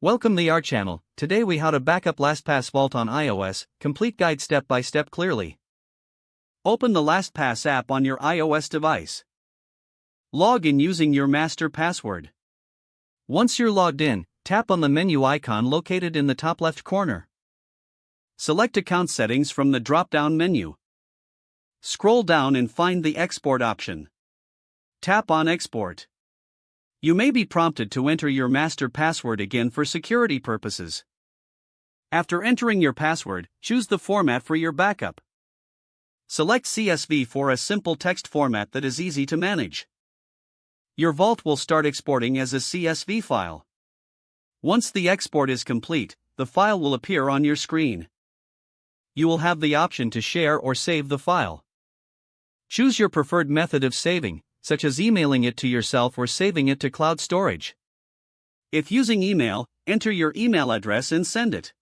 Welcome to our channel. Today we how to backup LastPass Vault on iOS, complete guide step by step clearly. Open the LastPass app on your iOS device. Log in using your master password. Once you're logged in, tap on the menu icon located in the top left corner. Select Account Settings from the drop-down menu. Scroll down and find the Export option. Tap on Export. You may be prompted to enter your master password again for security purposes. After entering your password, choose the format for your backup. Select CSV for a simple text format that is easy to manage. Your vault will start exporting as a CSV file. Once the export is complete, the file will appear on your screen. You will have the option to share or save the file. Choose your preferred method of saving, such as emailing it to yourself or saving it to cloud storage. If using email, enter your email address and send it.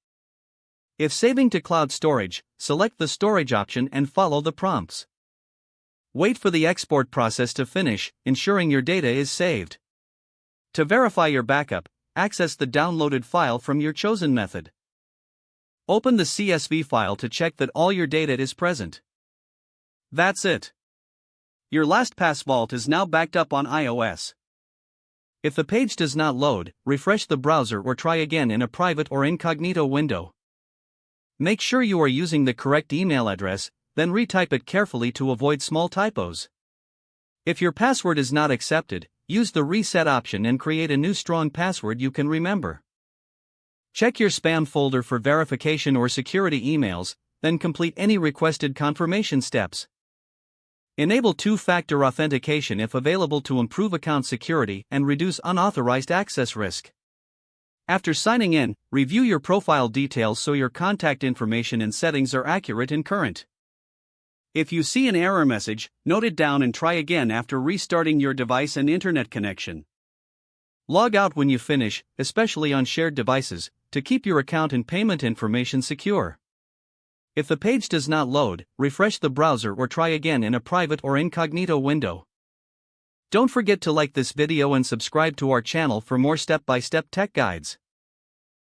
If saving to cloud storage, select the storage option and follow the prompts. Wait for the export process to finish, ensuring your data is saved. To verify your backup, access the downloaded file from your chosen method. Open the CSV file to check that all your data is present. That's it. Your LastPass Vault is now backed up on iOS. If the page does not load, refresh the browser or try again in a private or incognito window. Make sure you are using the correct email address, then retype it carefully to avoid small typos. If your password is not accepted, use the reset option and create a new strong password you can remember. Check your spam folder for verification or security emails, then complete any requested confirmation steps. Enable two-factor authentication if available to improve account security and reduce unauthorized access risk. After signing in, review your profile details so your contact information and settings are accurate and current. If you see an error message, note it down and try again after restarting your device and internet connection. Log out when you finish, especially on shared devices, to keep your account and payment information secure. If the page does not load, refresh the browser or try again in a private or incognito window. Don't forget to like this video and subscribe to our channel for more step-by-step tech guides.